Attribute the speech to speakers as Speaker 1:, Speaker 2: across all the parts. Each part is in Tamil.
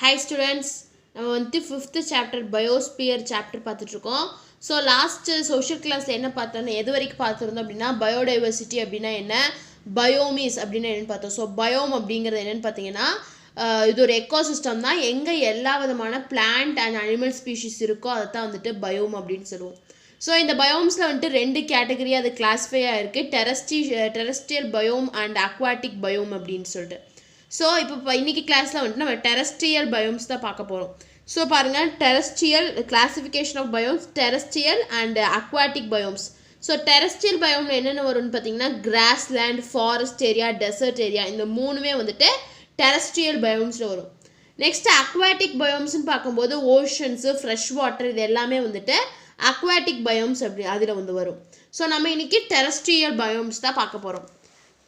Speaker 1: Hi students, நம்ம வந்து 5th chapter biosphere chapter பார்த்துட்டு இருக்கோம். ஸோ லாஸ்ட் சோஷியல் கிளாஸில் என்ன பார்த்தோம்னா எது வரைக்கும் பார்த்துருந்தோம் அப்படின்னா பயோடைவர்சிட்டி அப்படின்னா என்ன, பயோமிஸ் அப்படின்னா என்னென்னு பார்த்தோம். ஸோ பயோம் அப்படிங்கிறது என்னென்னு பார்த்தீங்கன்னா இது ஒரு எக்கோசிஸ்டம் தான். எங்கே எல்லா விதமான பிளான்ட் அண்ட் அனிமல் ஸ்பீஷிஸ் இருக்கோ அதை தான் வந்துட்டு பயோம் அப்படின்னு சொல்லுவோம். ஸோ இந்த பயோம்ஸில் வந்துட்டு 2 கேட்டகரி அது கிளாஸிஃபை ஆகிருக்கு, terrestrial biome and aquatic biome அப்படின்னு சொல்லிட்டு. ஸோ இப்போ இன்றைக்கி கிளாஸில் வந்துட்டு நம்ம டெரஸ்ட்ரியல் பயோம்ஸ் தான் பார்க்க போகிறோம். ஸோ பாருங்கள், terrestrial classification of biomes, terrestrial and aquatic biomes. So terrestrial பயோமில் என்னென்ன வரும்னு பார்த்தீங்கன்னா grassland, forest area, desert area, இந்த மூணுமே வந்துட்டு டெரஸ்ட்ரியல் பயோம்ஸில் வரும். நெக்ஸ்ட் அக்வாட்டிக் பயோம்ஸ்னு பார்க்கும்போது ஓஷன்ஸு, ஃப்ரெஷ் வாட்டர், இது எல்லாமே வந்துட்டு அக்வாட்டிக் பயோம்ஸ் அப்படி அதில் வந்து வரும். ஸோ நம்ம இன்றைக்கி டெரஸ்ட்ரியல் பயோம்ஸ் தான் பார்க்க போகிறோம்.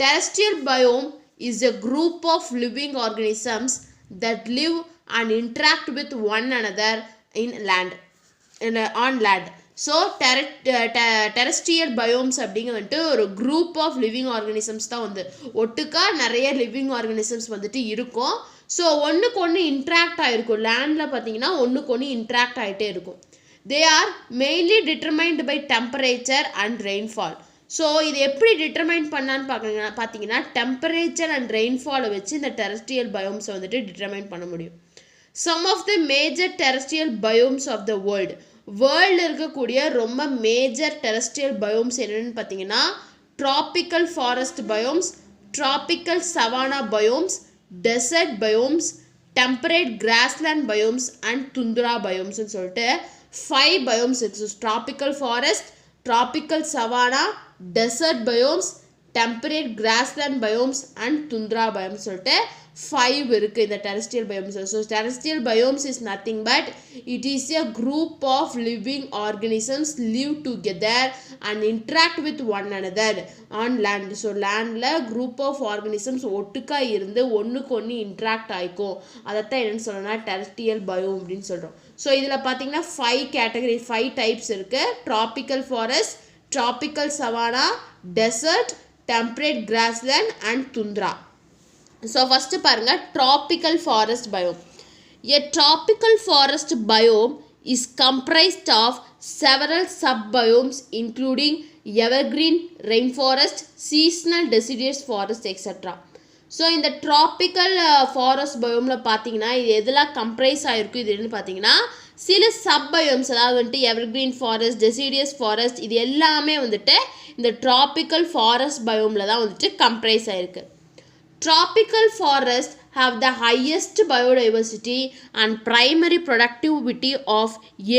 Speaker 1: Terrestrial biome is a group of living organisms that live and interact with one another on land. So terrestrial biomes அப்படிங்கிற ஒரு group of living organisms தான் வந்து ஒட்டுக்கா நிறைய living organisms வந்துட்டு இருக்கும். ஸோ ஒன்றுக்கு ஒன்று இன்ட்ராக்ட் ஆகிருக்கும். லேண்டில் பார்த்தீங்கன்னா ஒன்றுக்கு ஒன்று இன்ட்ராக்ட் ஆகிட்டே இருக்கும். They are mainly determined by temperature and rainfall. So இது எப்படி டிட்டர்மைன் பண்ணான்னு பார்த்தீங்கன்னா டெம்பரேச்சர் அண்ட் ரெயின்ஃபாலை வச்சு இந்த டெரஸ்ட்ரியல் பயோம்ஸை வந்துட்டு டிட்டர்மைன் பண்ண முடியும். Some of the major terrestrial biomes of the வேர்ல்டில் இருக்கக்கூடிய ரொம்ப மேஜர் டெரஸ்ட்ரியல் பயோம்ஸ் என்னென்னு பார்த்தீங்கன்னா tropical forest biomes, tropical savanna biomes, desert biomes, temperate grassland biomes and tundra பயோம்ஸ்னு சொல்லிட்டு 5 பயோம்ஸ் இருக்குது. ட்ராபிக்கல் ஃபாரஸ்ட், tropical savanna, desert biomes, temperate grassland biomes and tundra biomes சொல்லிட்டு 5 இருக்குது இந்த terrestrial biomes. So terrestrial biomes is nothing but it is a group of living organisms live together and interact with one another on land. So landல group of organisms ஒட்டுக்கா இருந்து ஒன்றுக்கு ஒன்று இன்ட்ராக்ட் ஆகிக்கும். அதைத்தான் என்னென்னு சொல்லணும்னா terrestrial biome அப்படின்னு சொல்கிறோம். ஸோ இதில் பார்த்தீங்கன்னா 5 கேட்டகரி, 5 டைப்ஸ் இருக்குது. Tropical forest, tropical savanna, desert, temperate grassland and tundra. So first பாருங்கள், tropical forest biome. A tropical forest biome is comprised of several sub-biomes including evergreen, rainforest, seasonal deciduous forest, etc. So இந்த ட்ராபிக்கல் ஃபாரஸ்ட் பயோமில் பார்த்தீங்கன்னா இது எதெல்லாம் கம்ப்ரைஸ் ஆகிருக்கும் இது என்னன்னு பார்த்தீங்கன்னா சில சப் பயோம்ஸ், அதாவது வந்துட்டு எவர்கிரீன் ஃபாரஸ்ட், டெசிடியஸ் ஃபாரஸ்ட், இது எல்லாமே வந்துட்டு இந்த ட்ராபிக்கல் ஃபாரஸ்ட் பயோமில் தான் வந்துட்டு கம்ப்ரைஸ் ஆகிருக்கு. Tropical forests have the highest biodiversity and primary productivity of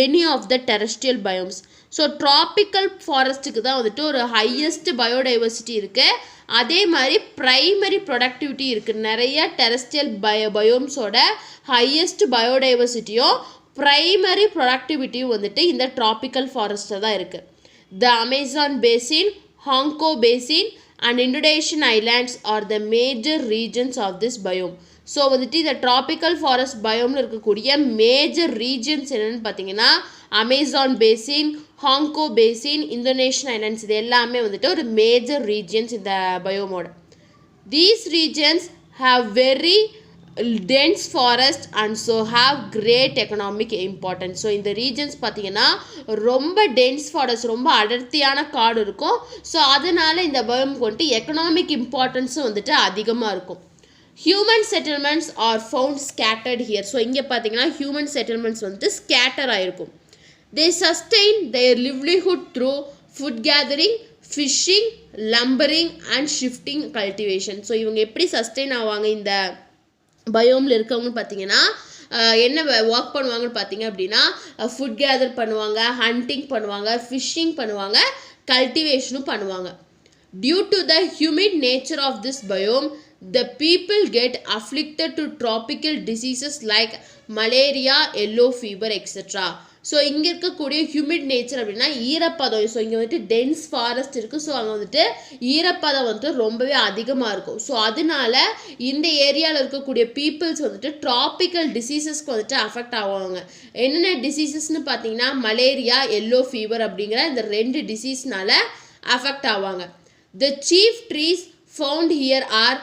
Speaker 1: any of the terrestrial biomes. So tropical ஃபாரஸ்ட்டுக்கு தான் வந்துட்டு ஒரு ஹையஸ்ட் பயோடைவர்சிட்டி இருக்குது, அதே மாதிரி ப்ரைமரி ப்ரொடக்டிவிட்டி இருக்குது. நிறைய டெரஸ்ட்ரியல் பயோம்ஸோட ஹையஸ்ட் பயோடைவர்சிட்டியும் ப்ரைமரி ப்ரொடக்டிவிட்டியும் வந்துட்டு இந்த ட்ராபிக்கல் ஃபாரஸ்ட்டில் தான் இருக்குது. The Amazon basin, Congo basin and Indonesian islands are the major regions of this biome. So வந்துட்டு இந்த ட்ராபிக்கல் ஃபாரஸ்ட் பயோமில் இருக்கக்கூடிய மேஜர் ரீஜன்ஸ் என்னென்னு பார்த்தீங்கன்னா Amazon basin, Congo basin, Indonesian islands, இது எல்லாமே வந்துட்டு ஒரு மேஜர் ரீஜன்ஸ் இந்த பயோமோட. These regions have very dense forest and so have great economic importance. So இந்த ரீஜன்ஸ் பார்த்தீங்கன்னா ரொம்ப டென்ஸ் ஃபாரஸ்ட், ரொம்ப அடர்த்தியான காடு இருக்கும். ஸோ அதனால் இந்த பயோமுக்கு வந்துட்டு எக்கனாமிக் இம்பார்ட்டன்ஸும் வந்துட்டு அதிகமாக இருக்கும். Human settlements are found scattered here. So இங்கே பார்த்தீங்கன்னா ஹியூமன் செட்டில்மெண்ட்ஸ் வந்துட்டு ஸ்கேட்டர் ஆகிருக்கும். They sustain their livelihood through food gathering, fishing, lumbering and shifting cultivation. So இவங்க எப்படி சஸ்டெயின் ஆவாங்க இந்த பயோமில் இருக்கவங்கன்னு பார்த்தீங்கன்னா என்ன ஒர்க் பண்ணுவாங்கன்னு பார்த்தீங்க அப்படின்னா ஃபுட் கேதர் பண்ணுவாங்க, ஹண்டிங் பண்ணுவாங்க, ஃபிஷ்ஷிங் பண்ணுவாங்க, கல்டிவேஷனும் பண்ணுவாங்க. Due to the humid nature of this biome the people get afflicted to tropical diseases like malaria, yellow fever, etc. So இங்கே இருக்கக்கூடிய ஹியூமிட் நேச்சர் அப்படின்னா ஈரப்பதம். ஸோ இங்கே வந்துட்டு டென்ஸ் ஃபாரஸ்ட் இருக்குது. ஸோ அங்கே வந்துட்டு ஈரப்பதம் வந்துட்டு ரொம்பவே அதிகமாக இருக்கும். ஸோ அதனால இந்த ஏரியாவில் இருக்கக்கூடிய பீப்புள்ஸ் வந்துட்டு ட்ராபிக்கல் டிசீசஸ்க்கு வந்துட்டு அஃபெக்ட் ஆவாங்க. என்னென்ன டிசீசஸ்ன்னு பார்த்தீங்கன்னா மலேரியா, எல்லோ ஃபீவர் அப்படிங்கிற இந்த 2 டிசீஸ்னால அஃபெக்ட் ஆவாங்க. The chief trees found here are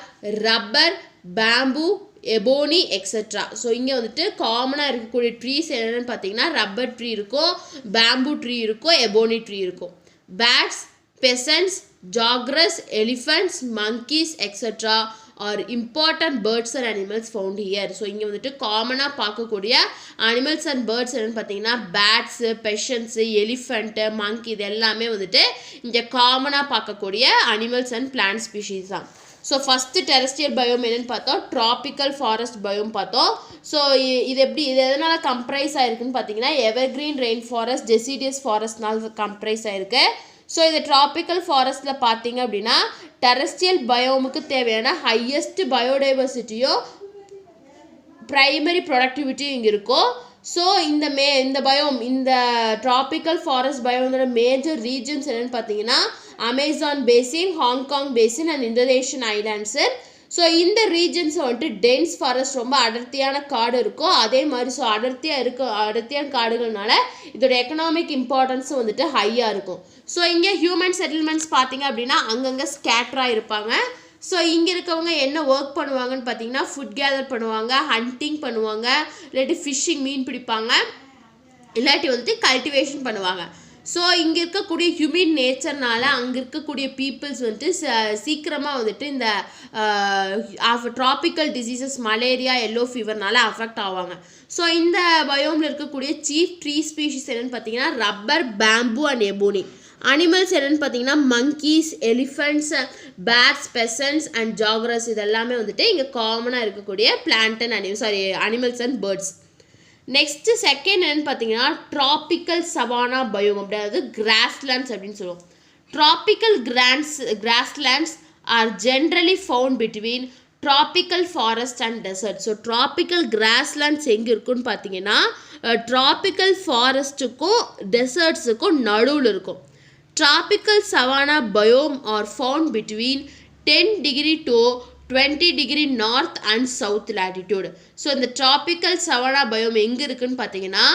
Speaker 1: rubber, bamboo, ebony etcetera. So இங்கே வந்துட்டு காமனாக இருக்கக்கூடிய ட்ரீஸ் என்னென்னு பார்த்தீங்கன்னா ரப்பர் ட்ரீ இருக்கும், பேம்பூ ட்ரீ இருக்கும், எபோனி ட்ரீ இருக்கும். Bats, pheasants, jaguars, elephants, monkeys etcetera are important birds and animals found here. So இங்கே வந்துட்டு காமனாக பார்க்கக்கூடிய அனிமல்ஸ் அண்ட் பேர்ட்ஸ் என்னென்னு பார்த்தீங்கன்னா பேட்ஸு, பெஷன்ஸு, எலிஃபண்ட்டு, மங்கி இது எல்லாமே வந்துட்டு இங்கே காமனாக பார்க்கக்கூடிய அனிமல்ஸ் அண்ட் பிளான்ட் ஸ்பீஷீஸ் தான். ஸோ ஃபஸ்ட்டு டெரஸ்ட்ரியல் பயோம் என்னென்னு பார்த்தோம், ட்ராபிக்கல் ஃபாரஸ்ட் பயோம் பார்த்தோம். ஸோ இது எதனால் கம்ப்ரைஸ் ஆகிருக்குன்னு பார்த்தீங்கன்னா எவர்கிரீன் ரெயின் ஃபாரஸ்ட், டெசிடியஸ் ஃபாரஸ்ட்னால் கம்ப்ரைஸ் ஆகிருக்கு. ஸோ இது ட்ராபிக்கல் ஃபாரஸ்ட்டில் பார்த்தீங்க அப்படின்னா டெரஸ்ட்ரியல் பயோமுக்கு தேவையான ஹையஸ்ட் பயோடைவர்சிட்டியும் ப்ரைமரி ப்ரொடக்டிவிட்டியும் இங்கே இருக்கும். ஸோ இந்த பயோம், இந்த ட்ராபிக்கல் ஃபாரஸ்ட் பயோமோட மேஜர் ரீஜன்ஸ் என்னென்னு பார்த்தீங்கன்னா Amazon basin, Hong Kong basin and Indonesian islands. So இந்த ரீஜன்ஸை வந்துட்டு டென்ஸ் ஃபாரஸ்ட் ரொம்ப அடர்த்தியான காடு இருக்கும். அதே மாதிரி ஸோ அடர்த்தியான காடுகள்னால இதோட எக்கனாமிக் இம்பார்ட்டன்ஸும் வந்துட்டு ஹையாக இருக்கும். ஸோ இங்கே ஹியூமன் செட்டில்மெண்ட்ஸ் பார்த்தீங்க அப்படின்னா அங்கங்கே ஸ்கேட்டராக இருப்பாங்க. ஸோ இங்கே இருக்கவங்க என்ன ஒர்க் பண்ணுவாங்கன்னு பார்த்தீங்கன்னா ஃபுட் கேதர் பண்ணுவாங்க, ஹண்டிங் பண்ணுவாங்க, இல்லாட்டி ஃபிஷ்ஷிங் மீன் பிடிப்பாங்க, இல்லாட்டி வந்துட்டு கல்டிவேஷன் பண்ணுவாங்க. ஸோ இங்கே இருக்கக்கூடிய ஹியூமன் நேச்சர்னால அங்கே இருக்கக்கூடிய பீப்புள்ஸ் வந்துட்டு சீக்கிரமாக வந்துட்டு இந்த ட்ராபிக்கல் டிசீசஸ் மலேரியா, எல்லோ ஃபீவர்னால அஃபெக்ட் ஆவாங்க. ஸோ இந்த பயோமில் இருக்கக்கூடிய சீஃப் ட்ரீ ஸ்பீஷீஸ் என்னென்னு பார்த்தீங்கன்னா rubber, bamboo and ebony. Animals என்னென்னு பார்த்தீங்கன்னா monkeys, elephants, bats, pheasants and jaguars இது எல்லாமே வந்துட்டு இங்கே காமனாக இருக்கக்கூடிய plant and animals and birds. Next second என்னன்னு பார்த்தீங்கன்னா ட்ராபிக்கல் சவானா பயோம், அதாவது கிராஸ்லேண்ட்ஸ் அப்படின்னு சொல்லுவோம். Tropical grasslands are generally found between tropical forest and desert. So tropical grasslands எங்கே இருக்குன்னு பார்த்தீங்கன்னா ட்ராபிக்கல் ஃபாரஸ்ட்டுக்கும் டெசர்ட்ஸுக்கும் நடுவில் இருக்கும். Tropical savanna biome are found between 10 degree to 20 degree north and south latitude. So இந்த ட்ராபிக்கல் சவானா பயோம் எங்கே இருக்குன்னு பார்த்தீங்கன்னா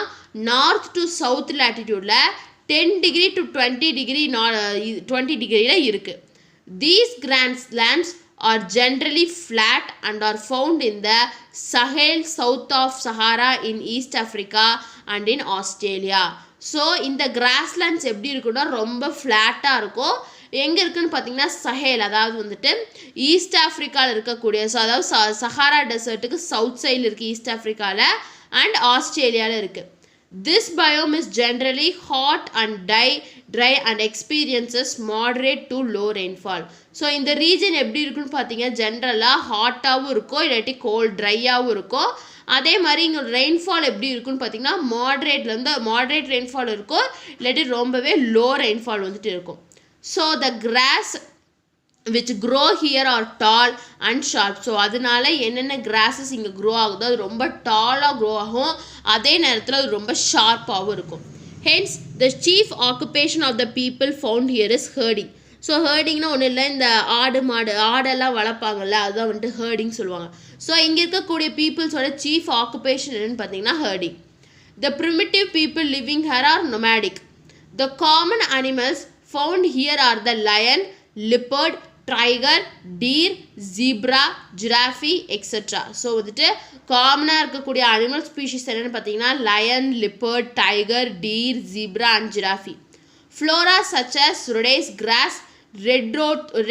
Speaker 1: நார்த் டு சவுத் லேட்டிடியூடில் 10 degree to 20 degree இருக்குது. These grasslands are generally flat and are found in the Sahel, south of Sahara, in East Africa and in Australia. So இந்த கிராஸ்லேண்ட்ஸ் எப்படி இருக்குன்னா ரொம்ப ஃப்ளாட்டாக இருக்கும். எங்கே இருக்குதுன்னு பார்த்தீங்கன்னா சஹேல், அதாவது வந்துட்டு ஈஸ்ட் ஆஃப்ரிக்காவில் இருக்கக்கூடிய, ஸோ அதாவது சஹாரா டெசர்ட்டுக்கு சவுத் சைடில் இருக்குது ஈஸ்ட் ஆஃப்ரிக்காவில் அண்ட் ஆஸ்திரேலியாவில் இருக்குது. This biome is generally hot and dry and experiences moderate to low rainfall. So இந்த ரீஜன் எப்படி இருக்குன்னு பார்த்தீங்கன்னா ஜென்ரலாக ஹாட்டாகவும் இருக்கும், இல்லாட்டி கோல்ட் ட்ரையாகவும் இருக்கும். அதே மாதிரி இங்கே ரெயின்ஃபால் எப்படி இருக்குன்னு பார்த்தீங்கன்னா மாட்ரேட் ரெயின்ஃபால் இருக்கும், இல்லாட்டி ரொம்பவே லோ ரெயின்ஃபால் வந்துட்டு இருக்கும். So the cross which grow here are tall and sharp. So அதனால என்னென்ன கிராஸஸ் இங்கே க்ரோ ஆகுதோ அது ரொம்ப டாலாக க்ரோ ஆகும், அதே நேரத்தில் அது ரொம்ப ஷார்ப்பாகவும் இருக்கும். Hence the chief occupation of the people found here is herding. So ஹர்டிங்னா ஒன்றும் இல்லை, இந்த ஆடெல்லாம் வளர்ப்பாங்கல்ல அதுதான் வந்துட்டு ஹர்டிங் சொல்லுவாங்க. ஸோ இங்கே இருக்கக்கூடிய பீப்புள்ஸோட சீஃப் ஆக்குபேஷன் என்னென்னு பார்த்தீங்கன்னா herding. The primitive people living here are nomadic. The common animals found here are the lion, leopard, tiger, deer, zebra, giraffe etcetera. So வந்துட்டு காமனாக இருக்கக்கூடிய அனிமல் ஸ்பீஷீஸ் என்னென்னு பார்த்தீங்கன்னா lion, leopard, tiger, deer, zebra and giraffe. Flora such as rhodes grass,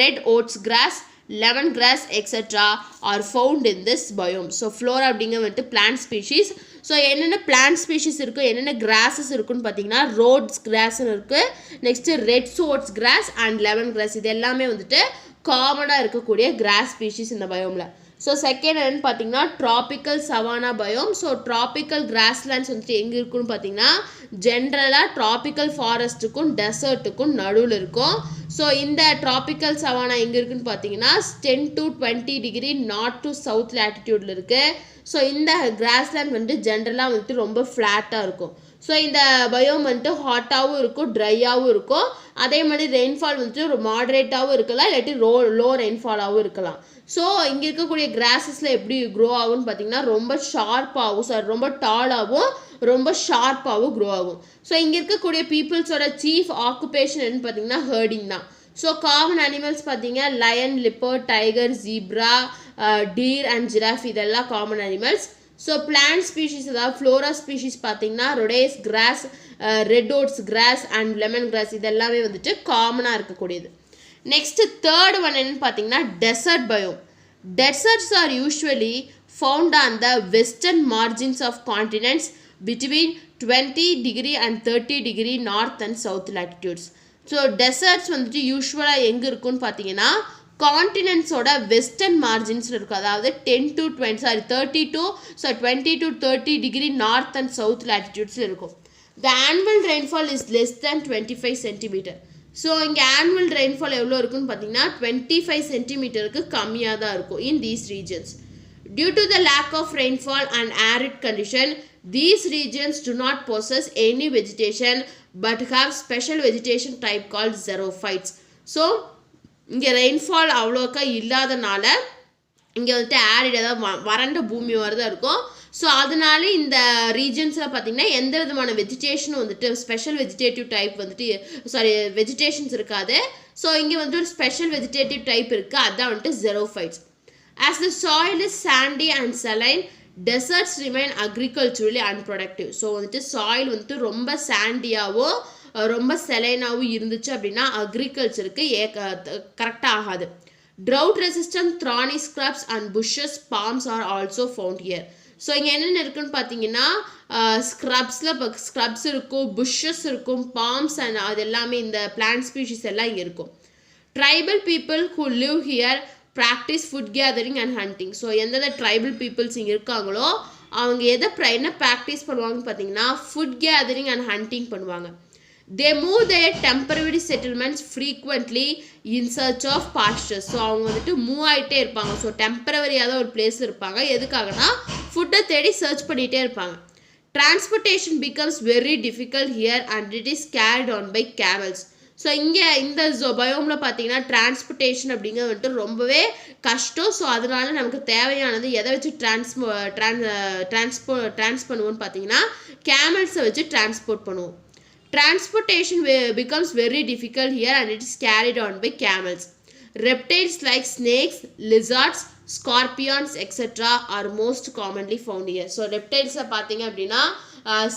Speaker 1: red oats grass, lemon grass etcetera are found in this biome. So flora அப்படிங்கிற வந்துட்டு பிளான்ட் ஸ்பீஷீஸ். ஸோ என்னென்ன பிளான்ட் ஸ்பீஷீஸ் இருக்குது, என்னென்ன கிராஸஸ் இருக்குன்னு பார்த்தீங்கன்னா ரோட்ஸ் கிராஸ்ன்னு இருக்குது, next red oats grass and lemon grass இது எல்லாமே வந்துட்டு காமனாக இருக்கக்கூடிய கிராஸ் ஸ்பீஷீஸ் இந்த பயோமில். ஸோ செகண்ட் என்னன்னு பார்த்தீங்கன்னா tropical savanna biome. So tropical grasslands வந்துட்டு எங்கே இருக்குன்னு பார்த்தீங்கன்னா ஜென்ரலாக ட்ராபிக்கல் ஃபாரஸ்ட்டுக்கும் டெசர்ட்டுக்கும் நடுவில் இருக்கும். ஸோ இந்த ட்ராபிக்கல் சவானா எங்கே இருக்குன்னு பார்த்தீங்கன்னா 10 to 20 degree north to south லேட்டிடியூடில் இருக்குது. ஸோ இந்த கிராஸ்லேண்ட் வந்துட்டு ஜென்ரலாக வந்துட்டு ரொம்ப ஃப்ளாட்டாக இருக்கும். ஸோ இந்த பயோம் வந்துட்டு ஹாட்டாகவும் இருக்கும், ட்ரையாகவும் இருக்கும். அதே மாதிரி ரெயின்ஃபால் வந்துட்டு ஒரு மாடரேட்டாகவும் இருக்கலாம், இல்லாட்டி லோ ரெயின்ஃபாலாகவும் இருக்கலாம். ஸோ இங்கே இருக்கக்கூடிய கிராஸஸில் எப்படி க்ரோ ஆகும்னு பார்த்தீங்கன்னா ரொம்ப ஷார்ப்பாகவும் ரொம்ப டாலாகவும் ரொம்ப ஷார்ப்பாகவும் க்ரோ ஆகும். ஸோ இங்கே இருக்கக்கூடிய பீப்புள்ஸோட சீஃப் ஆக்குபேஷன் என்னன்னு பார்த்தீங்கன்னா ஹர்டிங் தான். ஸோ காமன் அனிமல்ஸ் பார்த்தீங்கன்னா lion, leopard, tiger, zebra, deer and giraffe இதெல்லாம் common animals. So plant species அதாவது ஃப்ளோரா ஸ்பீஷீஸ் பார்த்தீங்கன்னா rhodes grass, red oats grass and lemon grass இதெல்லாமே வந்துட்டு காமனாக இருக்கக்கூடியது. நெக்ஸ்ட் தேர்ட் ஒன் என்னன்னு பார்த்தீங்கன்னா desert biome. Deserts are usually found on the western margins of continents between 20 degree and 30 degree north and south latitudes. So deserts வந்துட்டு யூஸ்வலாக எங்கே இருக்குன்னு பார்த்தீங்கன்னா கான்டினென்ட்ஸோட வெஸ்டர்ன் மார்ஜின்ஸில் இருக்கும். அதாவது 20 to 30 degree north and south latitudes இருக்கும். The annual rainfall is less than 25 centimeter. So இங்கே ஆனுவல் ரெயின்ஃபால் எவ்வளோ இருக்குன்னு பார்த்தீங்கன்னா 25 சென்டிமீட்டருக்கு கம்மியாக தான் இருக்கும் in these regions. Due to the lack of rainfall and arid condition these regions do not possess any vegetation but have special vegetation type called xerophytes. So இங்கே ரெயின்ஃபால் அவ்வளோக்கா இல்லாதனால இங்கே வந்துட்டு ஆரிட் அதாவது வறண்ட பூமி வரதான் இருக்கும். ஸோ அதனால இந்த ரீஜன்ஸில் பார்த்தீங்கன்னா எந்த விதமான வெஜிடேஷனும் வந்துட்டு ஸ்பெஷல் வெஜிடேட்டிவ் டைப் வந்துட்டு வெஜிடேஷன்ஸ் இருக்காது. ஸோ இங்கே வந்துட்டு ஒரு ஸ்பெஷல் வெஜிடேட்டிவ் டைப் இருக்குது, அதுதான் வந்துட்டு xerophytes. As the soil is sandy and saline deserts remain agriculturally unproductive. So வந்துட்டு சாயில் வந்துட்டு ரொம்ப சாண்டியாவோ ரொம்ப செலைனாகவும் இருந்துச்சு அப்படின்னா அக்ரிகல்ச்சருக்கு கரெக்டாக ஆகாது. Trout resistant thorny scrubs and bushes palms are also found here. So இங்கே என்னென்ன இருக்குன்னு பார்த்தீங்கன்னா ஸ்க்ரப்ஸில் இப்போ ஸ்க்ரப்ஸ் இருக்கும், புஷ்ஷஸ் இருக்கும், பாம்ஸ் அண்ட் அது எல்லாமே இந்த பிளான்ட் ஸ்பீஷீஸ் எல்லாம் இங்கே இருக்கும். Tribal people who live here practice food gathering and hunting. So எந்தெந்த ட்ரைபல் பீப்புள்ஸ் இங்கே இருக்காங்களோ அவங்க என்ன ப்ராக்டிஸ் பண்ணுவாங்கன்னு பார்த்தீங்கன்னா ஃபுட் கேதரிங் அண்ட் ஹண்டிங் பண்ணுவாங்க. They move their temporary settlements frequently in search of pastures. So அவங்க வந்துட்டு மூவ் ஆகிட்டே இருப்பாங்க. ஸோ டெம்பரவரியாக தான் ஒரு பிளேஸ் இருப்பாங்க. எதுக்காகனா ஃபுட்டை தேடி சர்ச் பண்ணிகிட்டே இருப்பாங்க. Transportation becomes very difficult here and it is carried on by camels. So இங்கே இந்த பயோமில் பார்த்தீங்கன்னா டிரான்ஸ்போர்ட்டேஷன் அப்படிங்கிறது வந்துட்டு ரொம்பவே கஷ்டம். ஸோ அதனால நமக்கு தேவையானது எதை வச்சு ட்ரான்ஸ் பண்ணுவோம்னு பார்த்தீங்கன்னா கேமல்ஸை வச்சு டிரான்ஸ்போர்ட் பண்ணுவோம். Transportation becomes very difficult here and it is carried on by camels. Reptiles like snakes, lizards, scorpions etc. are most commonly found here. So reptiles பார்த்தீங்க அப்படின்னா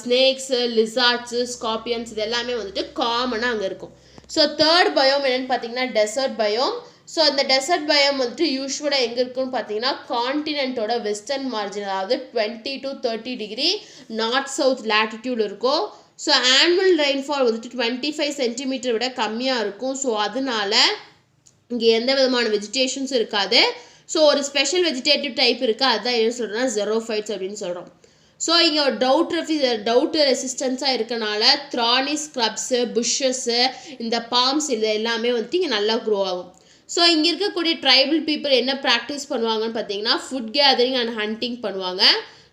Speaker 1: snakes, lizards, scorpions இது எல்லாமே வந்துட்டு காமனாக அங்கே இருக்கும். ஸோ தேர்ட் பயோம் என்னென்னு பார்த்தீங்கன்னா டெசர்ட் பயோம். ஸோ இந்த டெசர்ட் பயோம் வந்துட்டு யூஸ்வலாக எங்கே இருக்குன்னு பார்த்தீங்கன்னா கான்டினென்ட்டோட வெஸ்டர்ன் மார்ஜின் அதாவது 20 to 30 degree north south latitude இருக்கும். ஸோ ஆனுவல் ரெயின்ஃபால் வந்துட்டு 25 சென்டிமீட்டர் விட கம்மியாக இருக்கும். ஸோ அதனால இங்கே எந்த விதமான வெஜிடேஷன்ஸும் இருக்காது. ஸோ ஒரு ஸ்பெஷல் வெஜிடேட்டிவ் டைப் இருக்குது, அதுதான் என்ன சொல்கிறோன்னா ஜெரோஃபைட்ஸ் அப்படின்னு சொல்கிறோம். ஸோ இங்கே ஒரு டவுட் ரெசிஸ்டன்ஸாக இருக்கனால thorny ஸ்க்ரப்ஸு, புஷ்ஷஸ்ஸு, இந்த பாம்ஸ் இது எல்லாமே வந்துட்டு இங்கே நல்லா க்ரோ ஆகும். ஸோ இங்கே இருக்கக்கூடிய ட்ரைபல் பீப்புள் என்ன ப்ராக்டிஸ் பண்ணுவாங்கன்னு பார்த்தீங்கன்னா ஃபுட் கேதரிங் அண்ட் ஹண்டிங் பண்ணுவாங்க.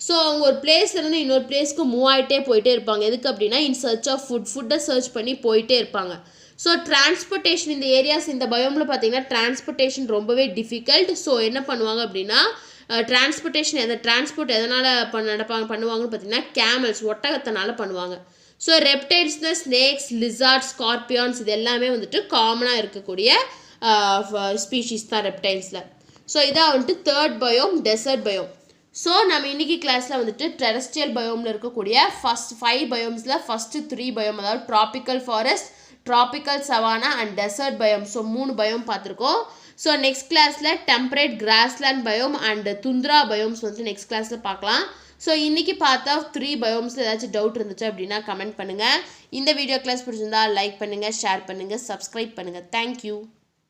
Speaker 1: ஸோ அவங்க ஒரு பிளேஸ்லேருந்து இன்னொரு பிளேஸ்க்கு மூவ் ஆகிட்டே போயிட்டே இருப்பாங்க. எதுக்கு அப்படின்னா இன் சர்ச் ஆஃப் ஃபுட்டை சர்ச் பண்ணி போயிட்டே இருப்பாங்க. ஸோ டிரான்ஸ்போர்ட்டேஷன் இந்த ஏரியாஸ் இந்த பயோமில் பார்த்தீங்கன்னா டிரான்ஸ்போர்ட்டேஷன் ரொம்பவே டிஃபிகல்ட். ஸோ என்ன பண்ணுவாங்க அப்படின்னா டிரான்ஸ்போர்ட் எதனால் பண்ணுவாங்கன்னு பார்த்தீங்கன்னா கேமல்ஸ் ஒட்டகத்தினால பண்ணுவாங்க. ஸோ ரெப்டைல்ஸ்னால் ஸ்னேக்ஸ், லிசார்ட், ஸ்கார்பியான்ஸ் இது எல்லாமே வந்துட்டு காமனாக இருக்கக்கூடிய ஸ்பீஷீஸ் தான் ரெப்டைல்ஸில். ஸோ இதான் வந்துட்டு third biome desert biome. So நம்ம இன்றைக்கி கிளாஸில் வந்துட்டு டெரஸ்ட்ரியல் பயோமில் இருக்கக்கூடிய ஃபஸ்ட் 5 பயோம்ஸில் ஃபஸ்ட்டு 3 பயோம் அதாவது tropical forest, tropical savanna and desert biome. So 3 biome பார்த்துருக்கோம். ஸோ நெக்ஸ்ட் கிளாஸில் temperate grassland biome and tundra biomes வந்துட்டு நெக்ஸ்ட் கிளாஸில் பார்க்கலாம். ஸோ இன்றைக்கி பார்த்தா 3 பயோம்ஸில் ஏதாச்சும் டவுட் இருந்துச்சு அப்படின்னா கமெண்ட் பண்ணுங்கள். இந்த வீடியோ கிளாஸ் பிடிச்சிருந்தா லைக் பண்ணுங்கள், ஷேர் பண்ணுங்கள், சப்ஸ்கிரைப் பண்ணுங்கள். தேங்க்யூ.